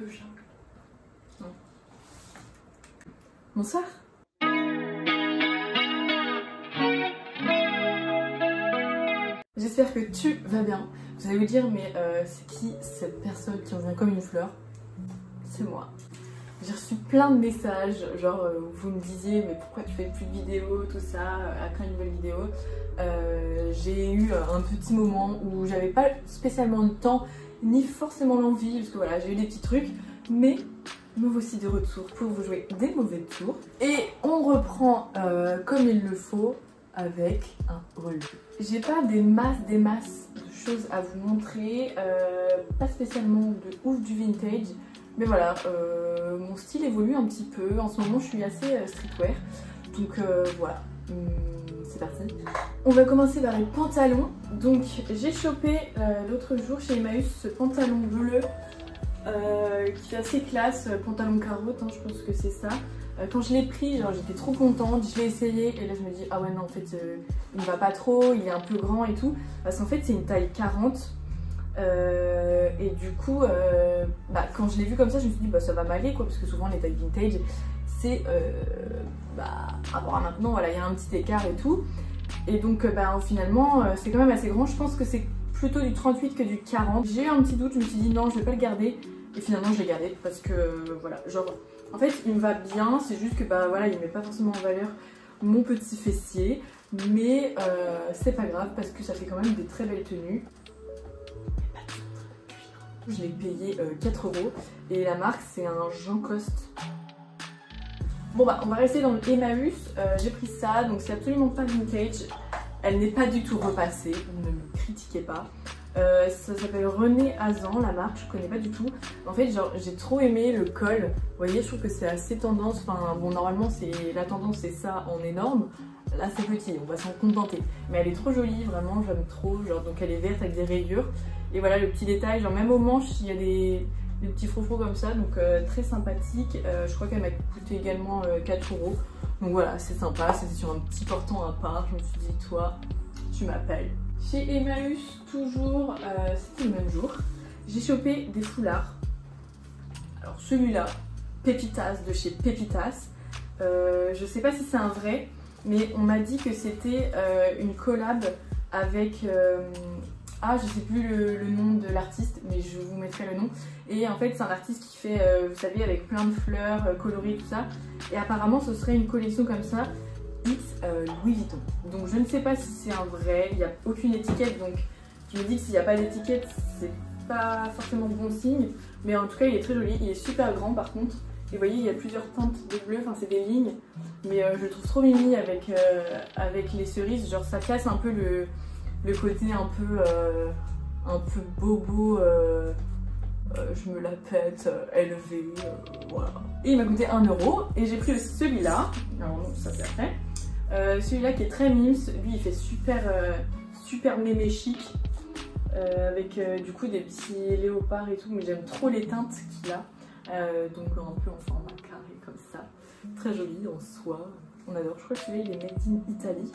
peu chat. Non. Bonsoir. J'espère que tu vas bien. Vous allez vous dire, mais c'est qui cette personne qui revient comme une fleur? C'est moi. J'ai reçu plein de messages, genre vous me disiez mais pourquoi tu fais plus de vidéos, tout ça, à quand une nouvelle vidéo. J'ai eu un petit moment où j'avais pas spécialement le temps, ni forcément l'envie, parce que voilà, j'ai eu des petits trucs, mais me voici de retour pour vous jouer des mauvais tours. Et on reprend comme il le faut, avec un relevé. J'ai pas des masses de choses à vous montrer, pas spécialement de ouf du vintage, mais voilà, mon style évolue un petit peu. En ce moment je suis assez streetwear, donc voilà, c'est parti. On va commencer par les pantalons. Donc j'ai chopé l'autre jour chez Emmaüs ce pantalon bleu qui est assez classe, pantalon carotte, hein, je pense que c'est ça. Quand je l'ai pris, j'étais trop contente, je l'ai essayé et là je me dis ah ouais non en fait il ne va pas trop, il est un peu grand et tout, parce qu'en fait c'est une taille 40 et du coup quand je l'ai vu comme ça je me suis dit bah ça va m'aller quoi, parce que souvent les tailles vintage c'est par rapport à maintenant voilà il y a un petit écart et tout, et donc finalement c'est quand même assez grand, je pense que c'est plutôt du 38 que du 40. J'ai eu un petit doute, je me suis dit non je vais pas le garder et finalement je l'ai gardé parce que voilà genre en fait il me va bien, c'est juste que voilà il met pas forcément en valeur mon petit fessier, mais c'est pas grave parce que ça fait quand même des très belles tenues. Je l'ai payé 4 € et la marque c'est un Jean Coste. Bon on va rester dans le Emmaüs, j'ai pris ça, donc c'est absolument pas vintage, elle n'est pas du tout repassée, ne me critiquez pas. Ça s'appelle René Hazan, la marque, je connais pas du tout. En fait genre j'ai trop aimé le col, vous voyez je trouve que c'est assez tendance, enfin bon normalement la tendance c'est ça en énorme, là c'est petit, on va s'en contenter. Mais elle est trop jolie, vraiment j'aime trop, genre donc elle est verte avec des rayures. Et voilà le petit détail, genre même aux manches il y a des petits froufrous comme ça, donc très sympathique. Je crois qu'elle m'a coûté également 4 €. Donc voilà c'est sympa, c'était sur un petit portant à part, je me suis dit toi tu m'appelles. Chez Emmaüs, toujours, c'était le même jour, j'ai chopé des foulards. Alors celui-là, Pépitas de chez Pépitas. Je sais pas si c'est un vrai, mais on m'a dit que c'était une collab avec... je sais plus le nom de l'artiste, mais je vous mettrai le nom. Et en fait c'est un artiste qui fait, vous savez, avec plein de fleurs colorées, tout ça. Et apparemment ce serait une collection comme ça. Louis Vuitton. Donc je ne sais pas si c'est un vrai, il n'y a aucune étiquette, donc je me dis que s'il n'y a pas d'étiquette c'est pas forcément bon signe, mais en tout cas il est très joli, il est super grand par contre, et vous voyez il y a plusieurs teintes de bleu, enfin c'est des lignes, mais je le trouve trop mimi avec les cerises, genre ça casse un peu le côté un peu bobo, je me la pète, élevé, voilà. Et il m'a coûté 1 € et j'ai pris aussi celui-là, alors non, ça c'est après. Celui-là qui est très mimes, lui il fait super mémé chic, avec du coup des petits léopards et tout, mais j'aime trop les teintes qu'il a, donc un peu en format carré comme ça, très joli en soie, on adore. Je crois que celui-là il est made in Italy.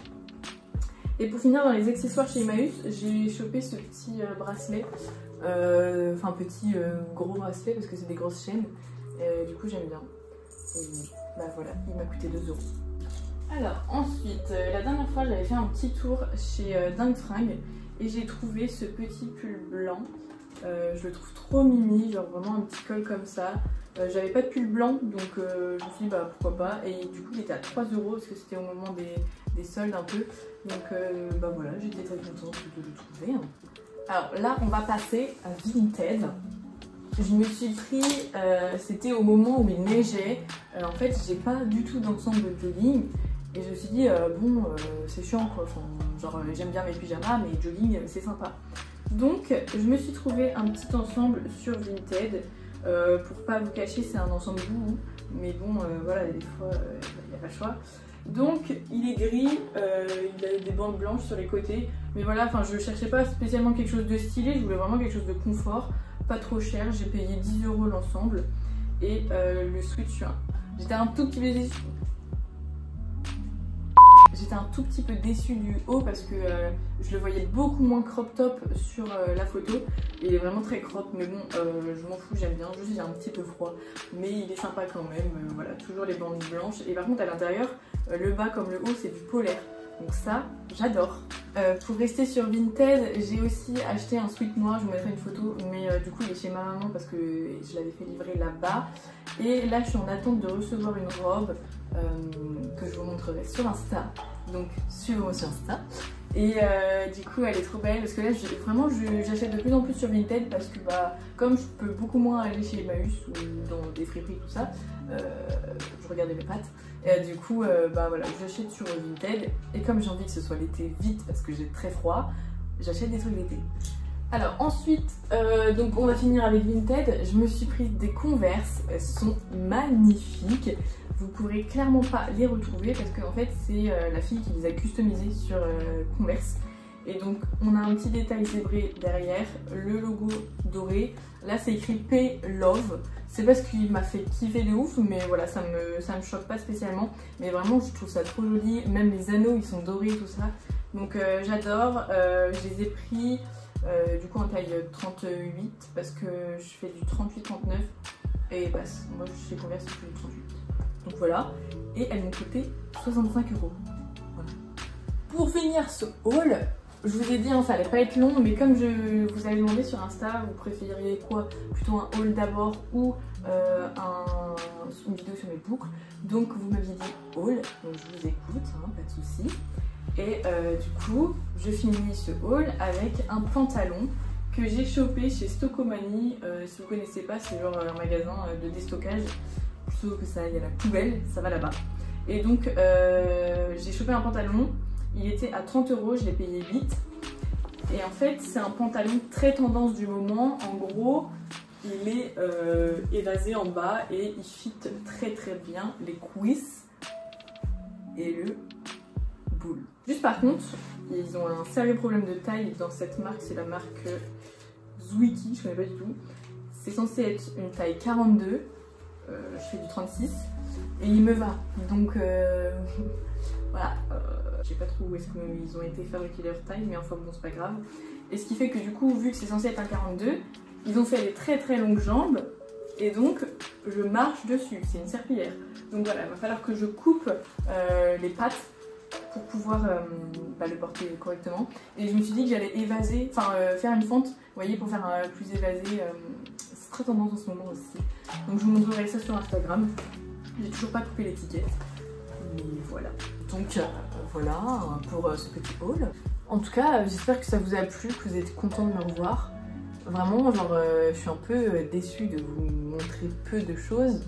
Et pour finir dans les accessoires chez Emmaüs, j'ai chopé ce petit bracelet, enfin petit gros bracelet parce que c'est des grosses chaînes, du coup j'aime bien. Et voilà, il m'a coûté 2 €. Alors ensuite, la dernière fois j'avais fait un petit tour chez Dingue Fringues et j'ai trouvé ce petit pull blanc. Je le trouve trop mimi, genre vraiment un petit col comme ça. J'avais pas de pull blanc donc je me suis dit pourquoi pas, et du coup il était à 3 € parce que c'était au moment des soldes un peu, donc voilà, j'étais très contente de le trouver. Alors là on va passer à Vinted. Je me suis pris, c'était au moment où il neigeait, en fait j'ai pas du tout d'ensemble de jogging et je me suis dit c'est chiant quoi, enfin, genre j'aime bien mes pyjamas mais jogging c'est sympa. Donc je me suis trouvé un petit ensemble sur Vinted, pour pas vous cacher c'est un ensemble doux, mais bon voilà des fois il n'y a pas le choix. Donc il est gris, il a des bandes blanches sur les côtés, mais voilà, enfin je cherchais pas spécialement quelque chose de stylé, je voulais vraiment quelque chose de confort, pas trop cher, j'ai payé 10 € l'ensemble, et le sweatshirt, j'étais un tout petit peu déçue. j'étais un tout petit peu déçue du haut parce que je le voyais beaucoup moins crop top sur la photo. Il est vraiment très crop, mais bon, je m'en fous, j'aime bien. Juste, il est un petit peu froid, mais il est sympa quand même. Voilà, toujours les bandes blanches. Et par contre, à l'intérieur, le bas comme le haut, c'est du polaire. Donc ça, j'adore. Pour rester sur Vinted, j'ai aussi acheté un sweat noir, je vous mettrai une photo, mais du coup il est chez ma maman parce que je l'avais fait livrer là-bas. Et là je suis en attente de recevoir une robe que je vous montrerai sur Insta, donc suivez-moi sur Insta. Et du coup elle est trop belle parce que là vraiment j'achète de plus en plus sur Vinted parce que comme je peux beaucoup moins aller chez Emmaüs ou dans des friperies tout ça, je regardais mes pattes. Et du coup voilà, j'achète sur Vinted et comme j'ai envie que ce soit l'été vite parce que j'ai très froid, j'achète des trucs d'été. Alors ensuite, donc on va finir avec Vinted. Je me suis pris des Converse, elles sont magnifiques. Vous pourrez clairement pas les retrouver parce qu'en fait c'est la fille qui les a customisées sur Converse. Et donc on a un petit détail zébré derrière, le logo doré. Là c'est écrit Pay Love. C'est parce qu'il m'a fait kiffer de ouf, mais voilà, ça me choque pas spécialement. Mais vraiment je trouve ça trop joli, même les anneaux ils sont dorés tout ça. Donc j'adore, je les ai pris du coup en taille 38 parce que je fais du 38-39 et moi chez Converse je fais du 38. Donc voilà, et elles m'ont coûté 65 €. Voilà. Pour finir ce haul, je vous ai dit ça allait pas être long, mais comme je vous avais demandé sur Insta, vous préfériez quoi? Plutôt un haul d'abord ou une vidéo sur mes boucles. Donc vous m'aviez dit haul, donc je vous écoute, pas de soucis. Et du coup, je finis ce haul avec un pantalon que j'ai chopé chez Stockomanie. Si vous connaissez pas, c'est genre un magasin de déstockage. Plutôt que ça aille à la poubelle, ça va là-bas. Et donc j'ai chopé un pantalon, il était à 30 €, je l'ai payé 8. Et en fait c'est un pantalon très tendance du moment. En gros il est évasé en bas et il fit très très bien les cuisses et le boule. Juste par contre, ils ont un sérieux problème de taille dans cette marque, c'est la marque Zwiki, je connais pas du tout. C'est censé être une taille 42. Je fais du 36 et il me va, donc voilà, je sais pas trop où est-ce qu'ils ont été fabriqués leur taille, mais enfin bon c'est pas grave. Et ce qui fait que du coup, vu que c'est censé être un 42, ils ont fait des très très longues jambes et donc je marche dessus, c'est une serpillière. Donc voilà, il va falloir que je coupe les pattes pour pouvoir le porter correctement. Et je me suis dit que j'allais évaser, faire une fente, vous voyez, pour faire plus évasé. C'est très tendance en ce moment aussi. Donc je vous montrerai ça sur Instagram. J'ai toujours pas coupé l'étiquette. Mais voilà. Donc voilà pour ce petit haul. En tout cas, j'espère que ça vous a plu, que vous êtes contents de me revoir. Vraiment, je suis un peu déçue de vous montrer peu de choses.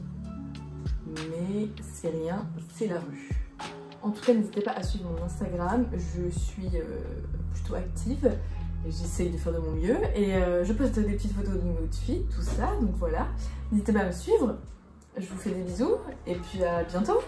Mais c'est rien, c'est la rue. En tout cas, n'hésitez pas à suivre mon Instagram. Je suis plutôt active. J'essaye de faire de mon mieux et je poste des petites photos de mes outfits, tout ça, donc voilà. N'hésitez pas à me suivre, je vous fais des bisous et puis à bientôt.